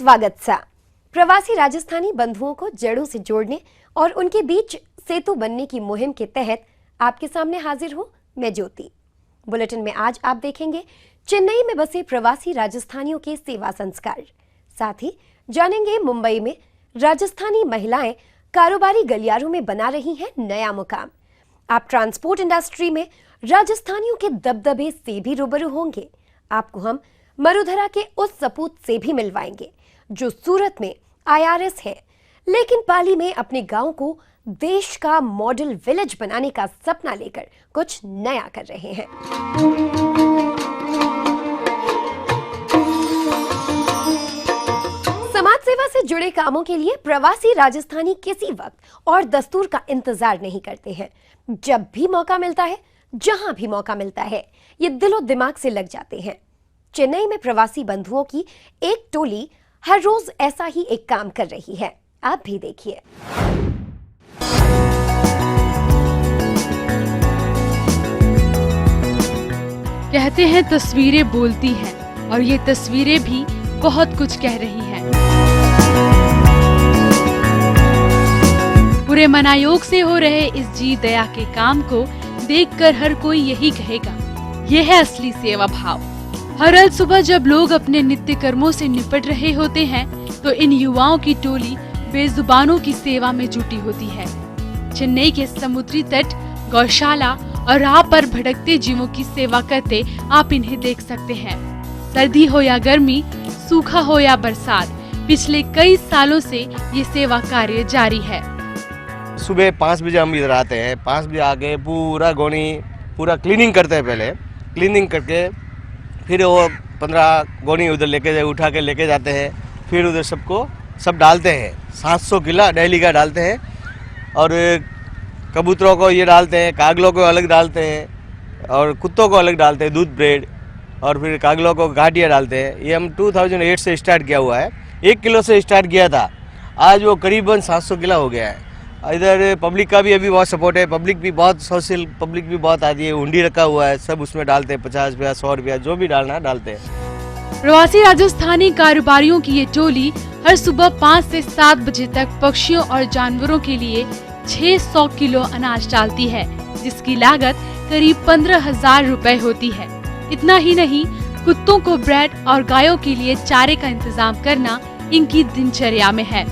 स्वागत सा। प्रवासी राजस्थानी बंधुओं को जड़ों से जोड़ने और उनके बीच सेतु बनने की मुहिम के तहत आपके सामने हाजिर हूं मैं ज्योति। बुलेटिन में आज आप देखेंगे चेन्नई में बसे प्रवासी राजस्थानियों के सेवा संस्कार, साथ ही जानेंगे मुंबई में राजस्थानी महिलाएं कारोबारी गलियारों में बना रही हैं नया मुकाम। आप ट्रांसपोर्ट इंडस्ट्री में राजस्थानियों के दबदबे से भी रूबरू होंगे। आपको हम मरुधरा के उस सपूत से भी मिलवाएंगे जो सूरत में IRS है, लेकिन पाली में अपने गांव को देश का मॉडल विलेज बनाने का सपना लेकर कुछ नया कर रहे हैं। समाज सेवा से जुड़े कामों के लिए प्रवासी राजस्थानी किसी वक्त और दस्तूर का इंतजार नहीं करते हैं। जब भी मौका मिलता है, जहां भी मौका मिलता है, ये दिलो दिमाग से लग जाते हैं। चेन्नई में प्रवासी बंधुओं की एक टोली हर रोज ऐसा ही एक काम कर रही है। आप भी देखिए। कहते हैं तस्वीरें बोलती हैं और ये तस्वीरें भी बहुत कुछ कह रही हैं। पूरे मनायोग से हो रहे इस जी दया के काम को देखकर हर कोई यही कहेगा, ये है असली सेवा भाव। हर रोज सुबह जब लोग अपने नित्य कर्मों से निपट रहे होते हैं तो इन युवाओं की टोली बेजुबानों की सेवा में जुटी होती है। चेन्नई के समुद्री तट, गौशाला और राह पर भटकते जीवों की सेवा करते आप इन्हें देख सकते हैं। सर्दी हो या गर्मी, सूखा हो या बरसात, पिछले कई सालों से ये सेवा कार्य जारी है। सुबह 5 बजे हम इधर आते हैं। 5 बजे आके पूरा गोनी पूरा क्लीनिंग करते हैं। पहले क्लीनिंग करके फिर वो 15 गोनी उधर लेके उठा के लेके जाते हैं। फिर उधर सब डालते हैं। 700 किला डेली का डालते हैं और कबूतरों को ये डालते हैं, कागलों को अलग डालते हैं और कुत्तों को अलग डालते हैं, दूध ब्रेड, और फिर कागलों को घाटियाँ डालते हैं। ये हम 2008 से स्टार्ट किया हुआ है। 1 किलो से स्टार्ट किया था, आज वो करीबन 700 किला हो गया है। इधर पब्लिक का भी अभी बहुत सपोर्ट है। पब्लिक भी बहुत सोशल पब्लिक भी बहुत आती है। हुंडी रखा हुआ है, सब उसमें डालते हैं। 50 रुपया, 100 रुपया, जो भी डालना है डालते हैं। प्रवासी राजस्थानी कारोबारियों की ये टोली हर सुबह 5 से 7 बजे तक पक्षियों और जानवरों के लिए 600 किलो अनाज डालती है, जिसकी लागत करीब 15,000 रुपए होती है। इतना ही नहीं, कुत्तों को ब्रेड और गायों के लिए चारे का इंतजाम करना इनकी दिनचर्या में है।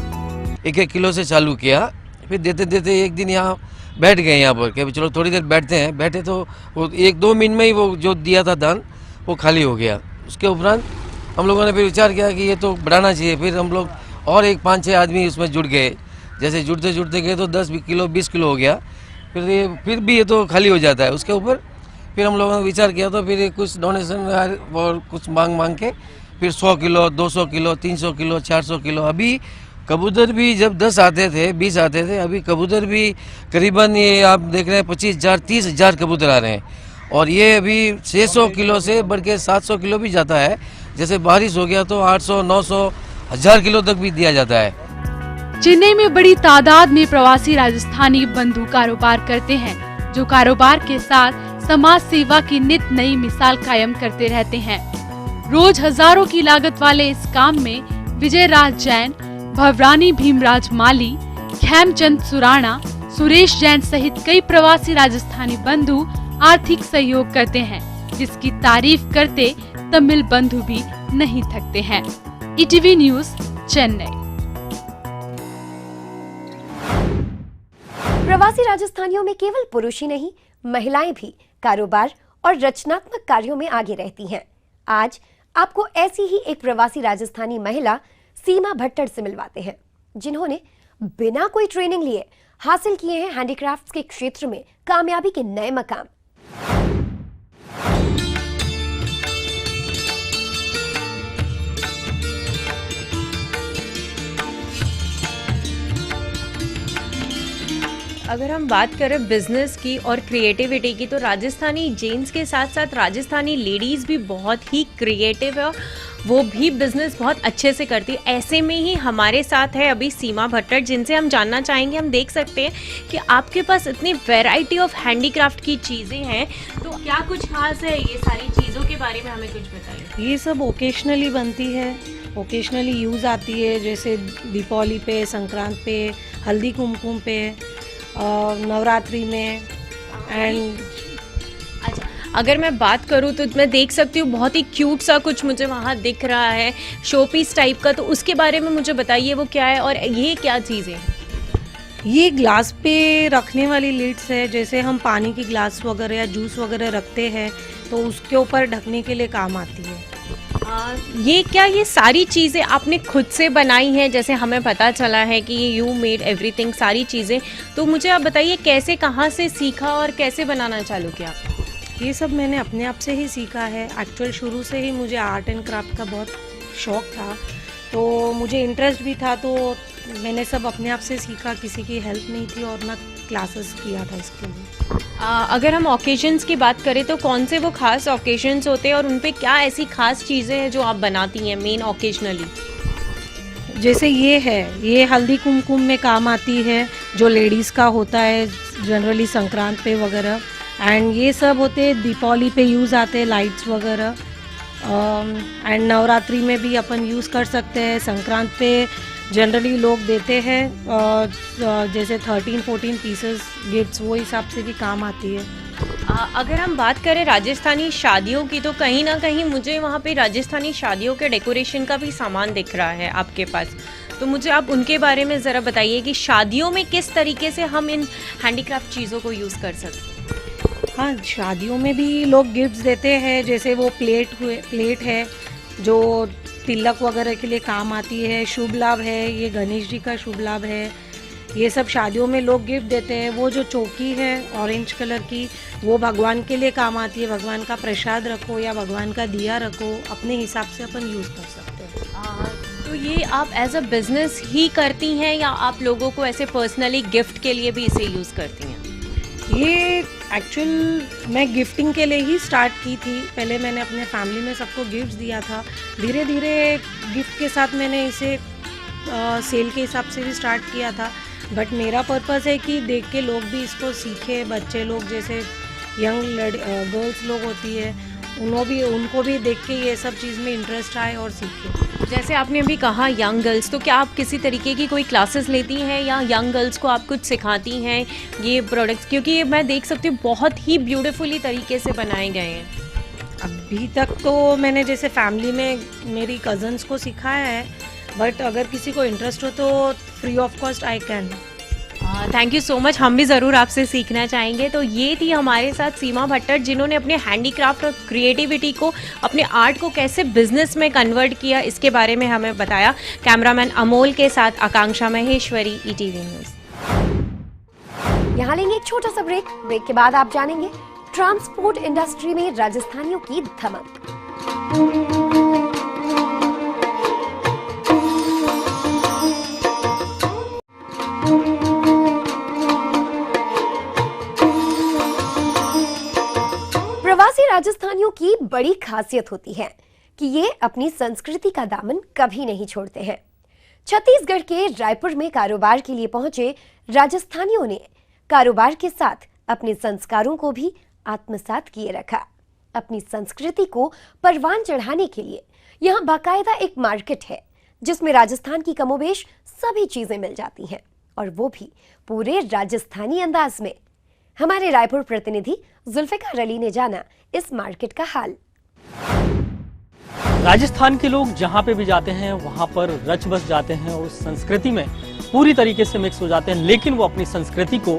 1-1 किलो से चालू किया, फिर देते देते एक दिन यहाँ बैठ गए यहाँ पर कि चलो थोड़ी देर बैठते हैं। बैठे तो वो 1-2 मिनट में ही वो जो दिया था दान वो खाली हो गया। उसके उपरांत हम लोगों ने फिर विचार किया कि ये तो बढ़ाना चाहिए। फिर हम लोग और 5-6 आदमी उसमें जुड़ गए। जैसे जुड़ते गए तो 10 किलो 20 किलो हो गया। फिर भी ये तो खाली हो जाता है। उसके ऊपर फिर हम लोगों ने विचार किया तो फिर कुछ डोनेशन और कुछ मांग के फिर 100 किलो 200 किलो 300 किलो 400 किलो। अभी कबूतर भी जब 10 आते थे 20 आते थे, अभी कबूतर भी करीबन ये आप देख रहे हैं 25,000 30,000 कबूतर आ रहे हैं। और ये अभी 600 किलो से बढ़ के 700 किलो भी जाता है। जैसे बारिश हो गया तो 800 900 1000 किलो तक भी दिया जाता है। चेन्नई में बड़ी तादाद में प्रवासी राजस्थानी बंधु कारोबार करते हैं, जो कारोबार के साथ समाज सेवा की नित नई मिसाल कायम करते रहते हैं। रोज हजारों की लागत वाले इस काम में विजय राज जैन, भवरानी भीमराज माली, खेमचंद सुराणा, सुरेश जैन सहित कई प्रवासी राजस्थानी बंधु आर्थिक सहयोग करते हैं, जिसकी तारीफ करते तमिल बंधु भी नहीं थकते हैं। ETV news, Chennai. प्रवासी राजस्थानियों में केवल पुरुष ही नहीं, महिलाएं भी कारोबार और रचनात्मक कार्यों में आगे रहती हैं। आज आपको ऐसी ही एक प्रवासी राजस्थानी महिला सीमा भट्टर से मिलवाते हैं, जिन्होंने बिना कोई ट्रेनिंग लिए हासिल किए हैं हैंडीक्राफ्ट्स के क्षेत्र में कामयाबी के नए मकाम। अगर हम बात करें बिजनेस की और क्रिएटिविटी की, तो राजस्थानी जेंट्स के साथ साथ राजस्थानी लेडीज़ भी बहुत ही क्रिएटिव है, वो भी बिजनेस बहुत अच्छे से करती है। ऐसे में ही हमारे साथ है अभी सीमा भट्टर, जिनसे हम जानना चाहेंगे। हम देख सकते हैं कि आपके पास इतनी वैरायटी ऑफ हैंडीक्राफ्ट की चीज़ें हैं, तो क्या कुछ खास है ये सारी चीज़ों के बारे में हमें कुछ बताइए। ये सब ओकेशनली बनती है, ओकेजनली यूज़ आती है, जैसे दीपावली पे, संक्रांत पे, हल्दी कुमकुम पे, नवरात्रि में एंड अच्छा, अगर मैं बात करूँ तो मैं देख सकती हूँ बहुत ही क्यूट सा कुछ मुझे वहाँ दिख रहा है, शो पीस टाइप का, तो उसके बारे में मुझे बताइए वो क्या है और ये क्या चीज़ें हैं? ये ग्लास पे रखने वाली लिड्स है, जैसे हम पानी की ग्लास वगैरह या जूस वगैरह रखते हैं तो उसके ऊपर ढकने के लिए काम आती है। ये क्या ये सारी चीज़ें आपने खुद से बनाई हैं? जैसे हमें पता चला है कि ये यू मेड एवरीथिंग, सारी चीज़ें, तो मुझे आप बताइए कैसे, कहाँ से सीखा और कैसे बनाना चालू किया? ये सब मैंने अपने आप से ही सीखा है। एक्चुअल शुरू से ही मुझे आर्ट एंड क्राफ्ट का बहुत शौक़ था, तो मुझे इंटरेस्ट भी था, तो मैंने सब अपने आप से सीखा, किसी की हेल्प नहीं थी और ना क्लासेस किया था इसके लिए। अगर हम ओकेजन्स की बात करें तो कौन से वो खास ओकेजन्स होते हैं और उन पे क्या ऐसी खास चीज़ें हैं जो आप बनाती हैं मेन ओकेजनली? जैसे ये है, ये हल्दी कुमकुम में काम आती है, जो लेडीज़ का होता है जनरली संक्रांत पे वगैरह, एंड ये सब होते हैं दीपावली पे यूज़ आते हैं, लाइट्स वगैरह, एंड नवरात्रि में भी अपन यूज़ कर सकते हैं। संक्रांत पे जनरली लोग देते हैं जैसे 13-14 पीसेस गिफ्ट्स, वो हिसाब से भी काम आती है। अगर हम बात करें राजस्थानी शादियों की तो कहीं ना कहीं मुझे वहाँ पे राजस्थानी शादियों के डेकोरेशन का भी सामान दिख रहा है आपके पास, तो मुझे आप उनके बारे में ज़रा बताइए कि शादियों में किस तरीके से हम इन हैंडीक्राफ्ट चीज़ों को यूज़ कर सकते हैं। हाँ, शादियों में भी लोग गिफ्ट्स देते हैं, जैसे वो प्लेट है जो तिलक वगैरह के लिए काम आती है, शुभ लाभ है, ये गणेश जी का शुभ लाभ है, ये सब शादियों में लोग गिफ्ट देते हैं। वो जो चौकी है ऑरेंज कलर की, वो भगवान के लिए काम आती है, भगवान का प्रसाद रखो या भगवान का दिया रखो, अपने हिसाब से अपन यूज़ कर सकते हैं। तो ये आप एज अ बिज़नेस ही करती हैं या आप लोगों को ऐसे पर्सनली गिफ्ट के लिए भी इसे यूज़ करती हैं? ये एक्चुअल मैं गिफ्टिंग के लिए ही स्टार्ट की थी। पहले मैंने अपने फैमिली में सबको गिफ्ट्स दिया था, धीरे धीरे गिफ्ट के साथ मैंने इसे सेल के हिसाब से भी स्टार्ट किया था। बट मेरा पर्पस है कि देख के लोग भी इसको सीखे, बच्चे लोग जैसे यंग गर्ल्स लोग होती है, उनको भी देख के ये सब चीज़ में इंटरेस्ट आए और सीखे। जैसे आपने अभी कहा यंग गर्ल्स, तो क्या आप किसी तरीके की कोई क्लासेस लेती हैं या यंग गर्ल्स को आप कुछ सिखाती हैं ये प्रोडक्ट्स? क्योंकि ये मैं देख सकती हूँ बहुत ही ब्यूटीफुली तरीके से बनाए गए हैं। अभी तक तो मैंने जैसे फैमिली में मेरी कज़न्स को सिखाया है, बट अगर किसी को इंटरेस्ट हो तो free of cost I can. Thank you so much, हम भी ज़रूर आपसे सीखना चाहेंगे। तो ये थी हमारे साथ सीमा भट्टर, जिन्होंने अपने हैंडीक्राफ्ट और क्रिएटिविटी को, अपने आर्ट को कैसे बिजनेस में कन्वर्ट किया, इसके बारे में हमें बताया। कैमरामैन अमोल के साथ आकांक्षा महेश्वरी, ETV न्यूज़। यहाँ लेंगे एक छोटा सा ब्रेक के बाद आप जानेंगे ट्रांसपोर्ट इंडस्ट्री में राजस्थानियों की धमक। प्रवासी राजस्थानियों की बड़ी खासियत होती है कि ये अपनी संस्कृति का दामन कभी नहीं छोड़ते हैं। छत्तीसगढ़ के रायपुर में कारोबार के लिए पहुंचे राजस्थानियों ने कारोबार के साथ अपने संस्कारों को भी आत्मसात किए रखा। अपनी संस्कृति को परवान चढ़ाने के लिए यहाँ बाकायदा एक मार्केट है जिसमें राजस्थान की कमोबेश सभी चीजें मिल जाती हैं, और वो भी पूरे राजस्थानी अंदाज में। हमारे रायपुर प्रतिनिधि जुल्फिकार अली ने जाना इस मार्केट का हाल। राजस्थान के लोग जहाँ पे भी जाते हैं वहाँ पर रच बस जाते हैं, उस संस्कृति में पूरी तरीके से मिक्स हो जाते हैं, लेकिन वो अपनी संस्कृति को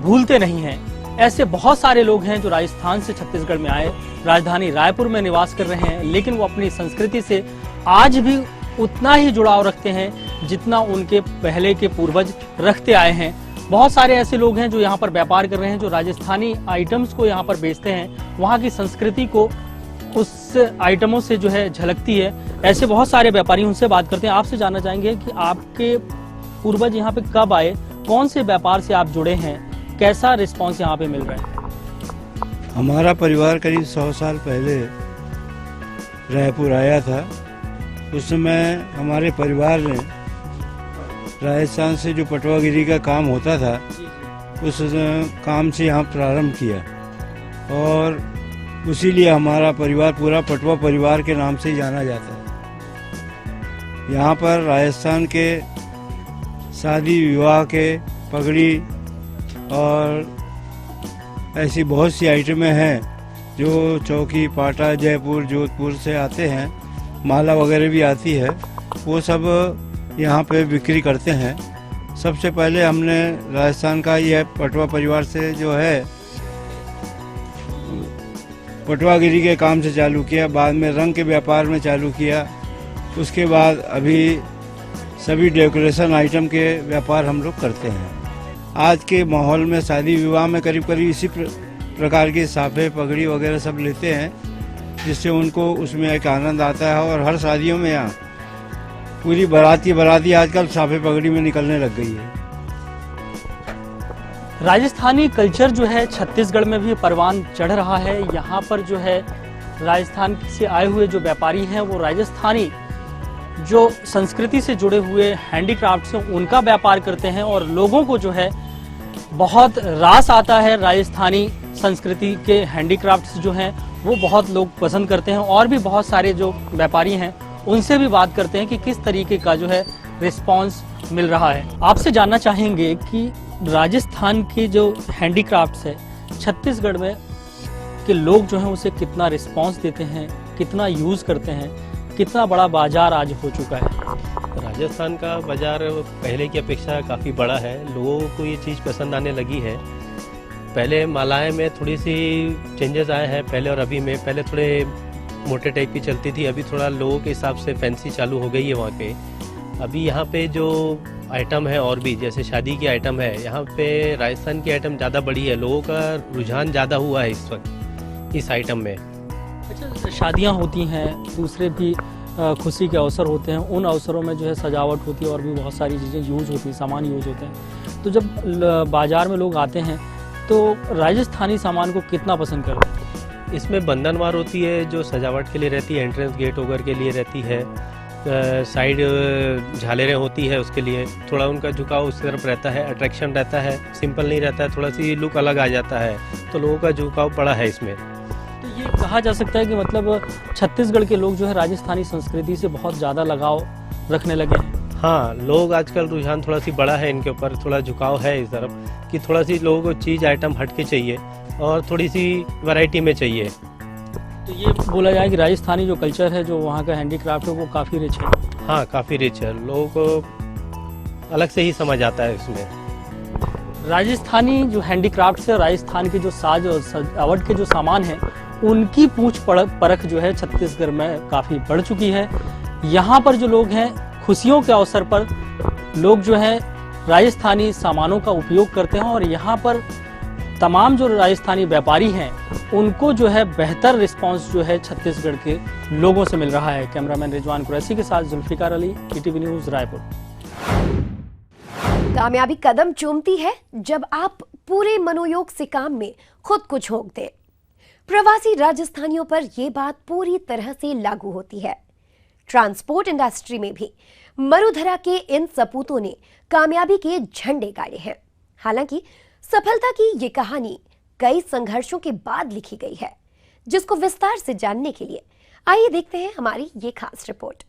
भूलते नहीं हैं। ऐसे बहुत सारे लोग हैं जो राजस्थान से छत्तीसगढ़ में आए, राजधानी रायपुर में निवास कर रहे हैं, लेकिन वो अपनी संस्कृति से आज भी उतना ही जुड़ाव रखते हैं जितना उनके पहले के पूर्वज रखते आए हैं। बहुत सारे ऐसे लोग हैं जो यहाँ पर व्यापार कर रहे हैं, जो राजस्थानी आइटम्स को यहाँ पर बेचते हैं, वहाँ की संस्कृति को उस आइटमों से जो है झलकती है। ऐसे बहुत सारे व्यापारी, उनसे बात करते हैं। आपसे जानना चाहेंगे कि आपके पूर्वज यहाँ पे कब आए, कौन से व्यापार से आप जुड़े हैं, कैसा रिस्पांस यहाँ पे मिल रहा है? हमारा परिवार करीब 100 साल पहले रायपुर आया था। उस समय हमारे परिवार ने राजस्थान से जो पटवागिरी का काम होता था, उस काम से यहाँ प्रारंभ किया, और उसी लिए हमारा परिवार पूरा पटवा परिवार के नाम से ही जाना जाता है। यहाँ पर राजस्थान के शादी विवाह के पगड़ी और ऐसी बहुत सी आइटमें हैं जो चौकी पाटा जयपुर जोधपुर से आते हैं, माला वगैरह भी आती है, वो सब यहाँ पे बिक्री करते हैं। सबसे पहले हमने राजस्थान का यह पटवा परिवार से जो है पटवागिरी के काम से चालू किया, बाद में रंग के व्यापार में चालू किया, उसके बाद अभी सभी डेकोरेशन आइटम के व्यापार हम लोग करते हैं। आज के माहौल में शादी विवाह में करीब करीब इसी प्रकार के साफे पगड़ी वगैरह सब लेते हैं, जिससे उनको उसमें एक आनंद आता है। और हर शादियों में यहाँ पूरी बाराती आजकल साफे पगड़ी में निकलने लग गई है। राजस्थानी कल्चर जो है छत्तीसगढ़ में भी परवान चढ़ रहा है। यहाँ पर जो है राजस्थान से आए हुए जो व्यापारी हैं वो राजस्थानी जो संस्कृति से जुड़े हुए हैंडीक्राफ्ट्स हैं उनका व्यापार करते हैं, और लोगों को जो है बहुत रास आता है राजस्थानी संस्कृति के हैंडीक्राफ्ट्स जो हैं वो बहुत लोग पसंद करते हैं। और भी बहुत सारे जो व्यापारी हैं उनसे भी बात करते हैं कि किस तरीके का जो है रिस्पांस मिल रहा है। आपसे जानना चाहेंगे कि राजस्थान के जो हैंडीक्राफ्ट्स है छत्तीसगढ़ में के लोग जो हैं उसे कितना रिस्पांस देते हैं, कितना यूज़ करते हैं, कितना बड़ा बाजार आज हो चुका है। राजस्थान का बाज़ार पहले की अपेक्षा काफ़ी बड़ा है, लोगों को ये चीज़ पसंद आने लगी है। पहले मालाएं में थोड़ी सी चेंजेस आए हैं पहले और अभी में। पहले थोड़े मोटे टाइप की चलती थी, अभी थोड़ा लोगों के हिसाब से फैंसी चालू हो गई है वहाँ पे। अभी यहाँ पे जो आइटम है और भी जैसे शादी की आइटम है, यहाँ पे राजस्थान की आइटम ज़्यादा बड़ी है, लोगों का रुझान ज़्यादा हुआ है इस वक्त इस आइटम में। अच्छा, शादियाँ होती हैं, दूसरे भी खुशी के अवसर होते हैं, उन अवसरों में जो है सजावट होती है और भी बहुत सारी चीज़ें यूज़ होती हैं, सामान यूज़ होते हैं। तो जब बाज़ार में लोग आते हैं तो राजस्थानी सामान को कितना पसंद करते हैं? इसमें बंधनवार होती है जो सजावट के लिए रहती है, एंट्रेंस गेट वगैरह के लिए रहती है, साइड झालरें होती है, उसके लिए थोड़ा उनका झुकाव उस तरफ रहता है, अट्रैक्शन रहता है, सिंपल नहीं रहता है, थोड़ा सी लुक अलग आ जाता है, तो लोगों का झुकाव बड़ा है इसमें। तो ये कहा जा सकता है कि मतलब छत्तीसगढ़ के लोग जो है राजस्थानी संस्कृति से बहुत ज़्यादा लगाव रखने लगे हैं। हाँ, लोग आजकल रुझान थोड़ा सी बड़ा है इनके ऊपर, थोड़ा झुकाव है इस तरफ कि थोड़ा सी लोगों को चीज़ आइटम हट के चाहिए और थोड़ी सी वैरायटी में चाहिए। तो ये बोला जाए कि राजस्थानी जो कल्चर है, जो वहाँ का हैंडीक्राफ्ट है वो काफ़ी रिच है। हाँ, काफ़ी रिच है, लोगों को अलग से ही समझ आता है इसमें। राजस्थानी जो हैंडीक्राफ्ट है, राजस्थान के जो साज और सजावट के जो सामान हैं उनकी पूछ परख जो है छत्तीसगढ़ में काफ़ी बढ़ चुकी है। यहाँ पर जो लोग हैं खुशियों के अवसर पर लोग जो है राजस्थानी सामानों का उपयोग करते हैं, और यहाँ पर तमाम जो राजस्थानी व्यापारी हैं उनको जो है बेहतर रिस्पांस जो है छत्तीसगढ़ के लोगों से मिल रहा है। कैमरामैन रिजवान कुरैशी के साथ जुल्फिकार अली, ईटीवी न्यूज़, रायपुर। कामयाबी कदम चूमती है जब आप पूरे मनोयोग से काम में खुद को झोंक दें। प्रवासी राजस्थानियों पर यह बात पूरी तरह से लागू होती है। ट्रांसपोर्ट इंडस्ट्री में भी मरुधरा के इन सपूतों ने कामयाबी के झंडे गाड़े हैं। हालांकि सफलता की ये कहानी कई संघर्षों के बाद लिखी गई है, जिसको विस्तार से जानने के लिए आइए देखते हैं हमारी ये खास रिपोर्ट।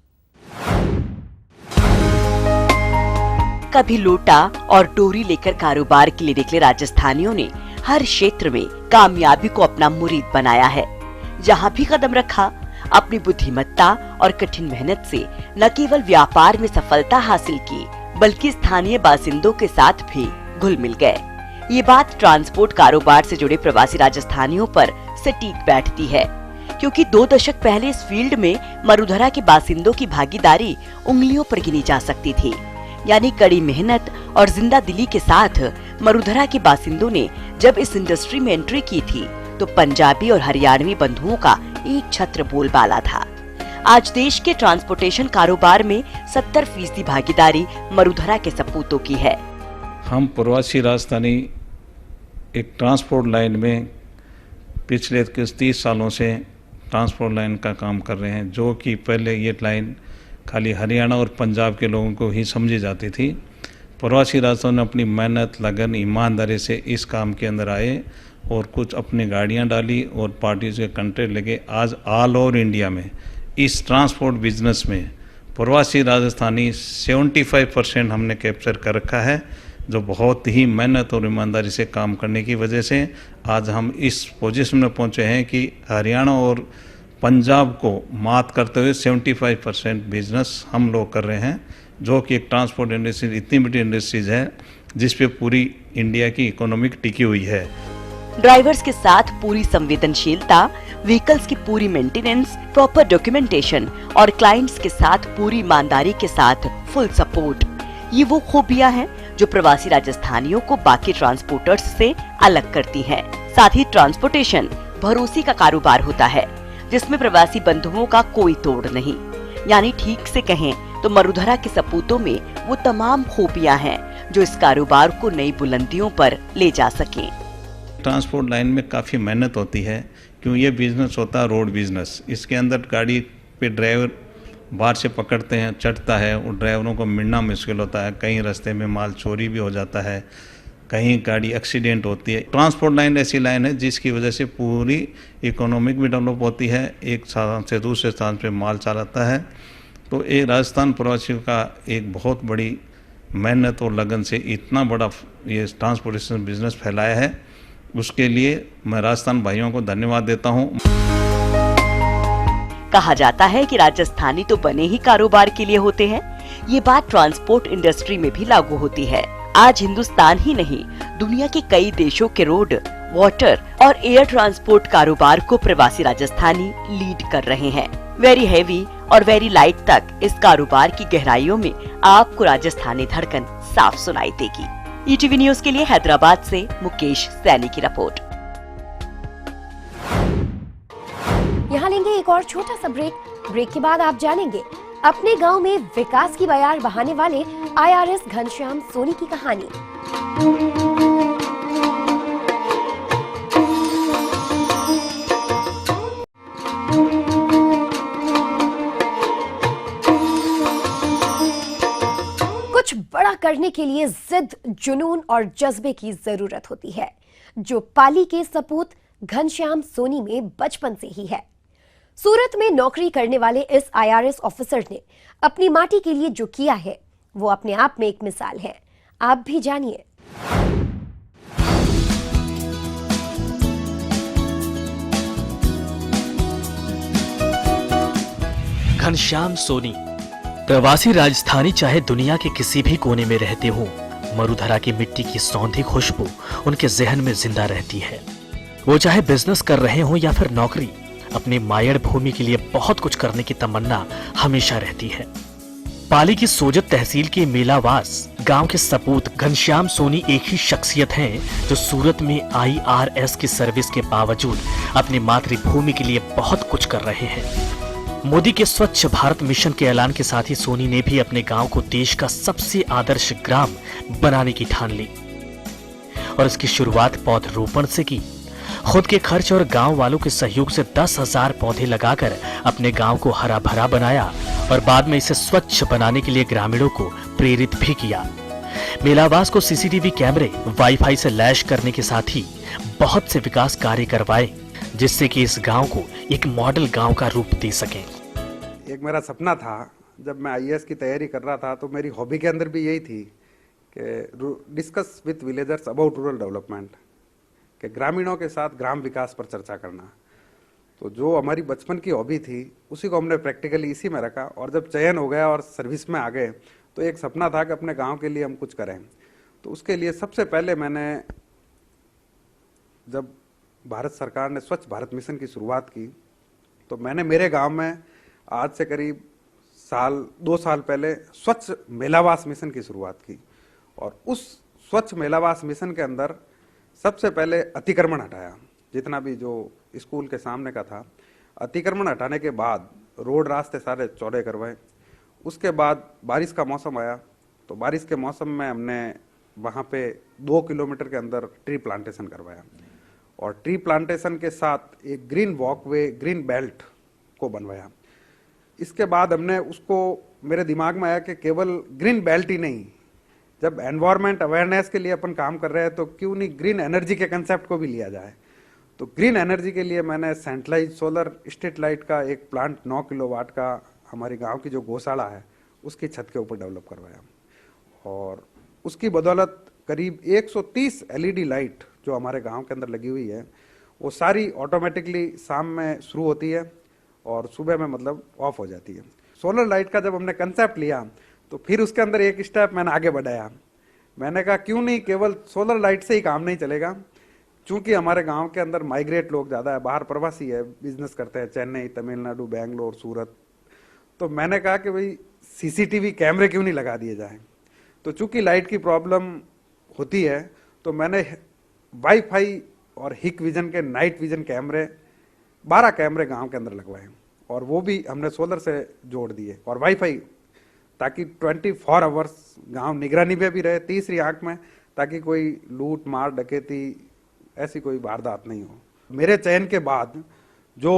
कभी लोटा और डोरी लेकर कारोबार के लिए निकले राजस्थानियों ने हर क्षेत्र में कामयाबी को अपना मुरीद बनाया है। जहाँ भी कदम रखा, अपनी बुद्धिमत्ता और कठिन मेहनत से न केवल व्यापार में सफलता हासिल की, बल्कि स्थानीय बासिंदों के साथ भी घुल मिल गए। ये बात ट्रांसपोर्ट कारोबार से जुड़े प्रवासी राजस्थानियों पर सटीक बैठती है, क्योंकि 2 दशक पहले इस फील्ड में मरुधरा के बासिंदों की भागीदारी उंगलियों पर गिनी जा सकती थी। यानी कड़ी मेहनत और जिंदा दिली के साथ मरुधरा के बासिंदों ने जब इस इंडस्ट्री में एंट्री की थी तो पंजाबी और हरियाणवी बंधुओं का एक छत्र बोलबाला था। आज देश के ट्रांसपोर्टेशन कारोबार में 70% भागीदारी मरुधरा के सपूतों की है। हम प्रवासी राजस्थानी एक ट्रांसपोर्ट लाइन में पिछले 30 सालों से ट्रांसपोर्ट लाइन का काम कर रहे हैं, जो कि पहले ये लाइन खाली हरियाणा और पंजाब के लोगों को ही समझी जाती थी। प्रवासी राजस्थानी अपनी मेहनत, लगन, ईमानदारी से इस काम के अंदर आए और कुछ अपनी गाड़ियां डाली और पार्टी से कंट्रैक्ट लगे। आज ऑल ओवर इंडिया में इस ट्रांसपोर्ट बिजनेस में प्रवासी राजस्थानी 75% हमने कैप्चर कर रखा है, जो बहुत ही मेहनत और ईमानदारी से काम करने की वजह से आज हम इस पोजीशन में पहुंचे हैं कि हरियाणा और पंजाब को मात करते हुए 75% बिजनेस हम लोग कर रहे हैं, जो कि एक ट्रांसपोर्ट इंडस्ट्री इतनी बड़ी इंडस्ट्रीज है जिस पे पूरी इंडिया की इकोनॉमिक टिकी हुई है। ड्राइवर्स के साथ पूरी संवेदनशीलता, व्हीकल्स की पूरी मेंटेनेंस, प्रॉपर डॉक्यूमेंटेशन और क्लाइंट्स के साथ पूरी ईमानदारी के साथ फुल सपोर्ट, ये वो खूबियां हैं जो प्रवासी राजस्थानियों को बाकी ट्रांसपोर्टर्स से अलग करती हैं। साथ ही ट्रांसपोर्टेशन भरोसे का कारोबार होता है जिसमें प्रवासी बंधुओं का कोई तोड़ नहीं। यानी ठीक से कहें तो मरुधरा के सपूतों में वो तमाम खूबियां हैं जो इस कारोबार को नई बुलंदियों पर ले जा सकें। ट्रांसपोर्ट लाइन में काफ़ी मेहनत होती है, क्यों ये बिजनेस होता है रोड बिजनेस। इसके अंदर गाड़ी पे ड्राइवर बाहर से पकड़ते हैं, चढ़ता है और ड्राइवरों को मिलना मुश्किल होता है, कहीं रास्ते में माल चोरी भी हो जाता है, कहीं गाड़ी एक्सीडेंट होती है। ट्रांसपोर्ट लाइन ऐसी लाइन है जिसकी वजह से पूरी इकोनॉमिक भी डेवलप होती है, एक स्थान से दूसरे स्थान पे माल चलाता है। तो एक राजस्थान प्रवासियों का एक बहुत बड़ी मेहनत और लगन से इतना बड़ा ये ट्रांसपोर्टेशन बिजनेस फैलाया है, उसके लिए मैं राजस्थान भाइयों को धन्यवाद देता हूँ। कहा जाता है कि राजस्थानी तो बने ही कारोबार के लिए होते हैं। ये बात ट्रांसपोर्ट इंडस्ट्री में भी लागू होती है। आज हिंदुस्तान ही नहीं, दुनिया के कई देशों के रोड, वाटर और एयर ट्रांसपोर्ट कारोबार को प्रवासी राजस्थानी लीड कर रहे हैं। वेरी हैवी और वेरी लाइट तक इस कारोबार की गहराइयों में आपको राजस्थानी धड़कन साफ सुनाई देगी। ईटीवी न्यूज के लिए हैदराबाद से मुकेश सैनी की रिपोर्ट। यहाँ लेंगे एक और छोटा सा ब्रेक के बाद आप जानेंगे अपने गांव में विकास की बयार बहाने वाले आईआरएस घनश्याम सोनी की कहानी। कुछ बड़ा करने के लिए जिद, जुनून और जज्बे की जरूरत होती है, जो पाली के सपूत घनश्याम सोनी में बचपन से ही है। सूरत में नौकरी करने वाले इस आईआरएस ऑफिसर ने अपनी माटी के लिए जो किया है वो अपने आप में एक मिसाल है। आप भी जानिए। घनश्याम सोनी प्रवासी राजस्थानी चाहे दुनिया के किसी भी कोने में रहते हों, मरुधरा की मिट्टी की सौंधी खुशबू उनके जहन में जिंदा रहती है। वो चाहे बिजनेस कर रहे हों या फिर नौकरी, अपनी मायड़ भूमि के लिए बहुत कुछ करने की तमन्ना हमेशा रहती है। पाली की सोजत तहसील के मेलावास गांव के सपूत घनश्याम सोनी एक ही शख्सियत हैं जो सूरत में आईआरएस की सर्विस के बावजूद अपनी मातृभूमि के लिए बहुत कुछ कर रहे हैं। मोदी के स्वच्छ भारत मिशन के ऐलान के साथ ही सोनी ने भी अपने गांव को देश का सबसे आदर्श ग्राम बनाने की ठान ली और इसकी शुरुआत पौधरोपण से की। खुद के खर्च और गांव वालों के सहयोग से 10,000 पौधे लगाकर अपने गांव को हरा भरा बनाया और बाद में इसे स्वच्छ बनाने के लिए ग्रामीणों को प्रेरित भी किया। मेलावास को सीसीटीवी कैमरे, वाईफाई से लैश करने के साथ ही बहुत से विकास कार्य करवाए, जिससे कि इस गांव को एक मॉडल गांव का रूप दे सके। एक मेरा सपना था, जब मैं आईएएस की तैयारी कर रहा था तो मेरी हॉबी के अंदर भी यही थी कि discuss with villagers about rural development, कि ग्रामीणों के साथ ग्राम विकास पर चर्चा करना। तो जो हमारी बचपन की हॉबी थी उसी को हमने प्रैक्टिकली इसी में रखा, और जब चयन हो गया और सर्विस में आ गए तो एक सपना था कि अपने गांव के लिए हम कुछ करें। तो उसके लिए सबसे पहले मैंने, जब भारत सरकार ने स्वच्छ भारत मिशन की शुरुआत की, तो मैंने मेरे गांव में आज से करीब 2 साल पहले स्वच्छ मेलावास मिशन की शुरुआत की। और उस स्वच्छ मेलावास मिशन के अंदर सबसे पहले अतिक्रमण हटाया, जितना भी जो स्कूल के सामने का था। अतिक्रमण हटाने के बाद रोड रास्ते सारे चौड़े करवाए। उसके बाद बारिश का मौसम आया, तो बारिश के मौसम में हमने वहाँ पे 2 किलोमीटर के अंदर ट्री प्लांटेशन करवाया, और ट्री प्लांटेशन के साथ एक ग्रीन वॉकवे, ग्रीन बेल्ट को बनवाया। इसके बाद हमने उसको, मेरे दिमाग में आया कि केवल ग्रीन बेल्ट ही नहीं, जब एनवायरमेंट अवेयरनेस के लिए अपन काम कर रहे हैं तो क्यों नहीं ग्रीन एनर्जी के कंसेप्ट को भी लिया जाए। तो ग्रीन एनर्जी के लिए मैंने सेंट्रलाइज सोलर स्ट्रीट लाइट का एक प्लांट 9 किलोवाट का हमारी गांव की जो गौशाला है उसकी छत के ऊपर डेवलप करवाया, और उसकी बदौलत करीब 130 LED लाइट जो हमारे गांव के अंदर लगी हुई है वो सारी ऑटोमेटिकली शाम में शुरू होती है और सुबह में मतलब ऑफ हो जाती है। सोलर लाइट का जब हमने कंसेप्ट लिया तो फिर उसके अंदर एक स्टेप मैंने आगे बढ़ाया। मैंने कहा क्यों नहीं केवल सोलर लाइट से ही काम नहीं चलेगा, चूंकि हमारे गांव के अंदर माइग्रेट लोग ज़्यादा है, बाहर प्रवासी है, बिजनेस करते हैं चेन्नई, तमिलनाडु, बेंगलोर, सूरत। तो मैंने कहा कि भाई CCTV कैमरे क्यों नहीं लगा दिए जाए। तो चूंकि लाइट की प्रॉब्लम होती है तो मैंने वाईफाई और हिक विजन के नाइट विजन कैमरे 12 कैमरे गांव के अंदर लगवाए, और वो भी हमने सोलर से जोड़ दिए, और वाईफाई, ताकि 24 आवर्स गांव निगरानी पे भी रहे, तीसरी आंख में, ताकि कोई लूट मार डकैती ऐसी कोई वारदात नहीं हो। मेरे चयन के बाद जो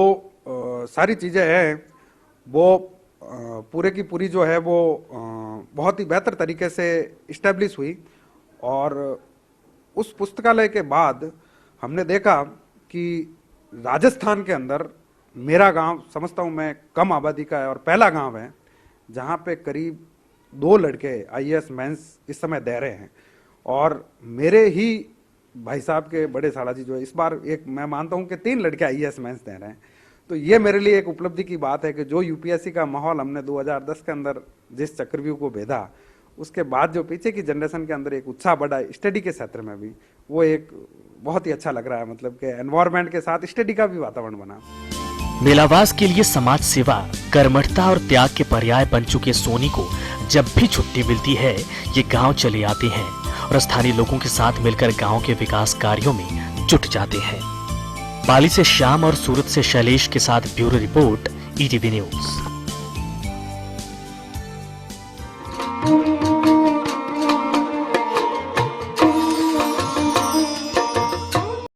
सारी चीज़ें हैं वो पूरे की पूरी जो है वो बहुत ही बेहतर तरीके से इस्टेब्लिश हुई, और उस पुस्तकालय के बाद हमने देखा कि राजस्थान के अंदर मेरा गांव समझता हूं मैं कम आबादी का है और पहला गांव है जहां पे करीब 2 लड़के IAS मेंस इस समय दे रहे हैं, और मेरे ही भाई साहब के बड़े साला जी जो है इस बार एक मैं मानता हूं कि 3 लड़के IAS मेंस दे रहे हैं। तो ये मेरे लिए एक उपलब्धि की बात है कि जो UPSC का माहौल हमने 2010 के अंदर जिस चक्रव्यूह को भेदा, उसके बाद जो पीछे की जनरेशन के अंदर एक उत्साह बढ़ा स्टडी के क्षेत्र में भी, वो एक बहुत ही अच्छा लग रहा है। मतलब कि एनवायरनमेंट के साथ स्टडी का भी वातावरण बना। मेलावास के लिए समाज सेवा, कर्मठता और त्याग के पर्याय बन चुके सोनी को जब भी छुट्टी मिलती है ये गांव चले आते हैं और स्थानीय लोगों के साथ मिलकर गांव के विकास कार्यों में जुट जाते हैं। पाली से श्याम और सूरत से शैलेश के साथ ब्यूरो रिपोर्ट, ETV न्यूज।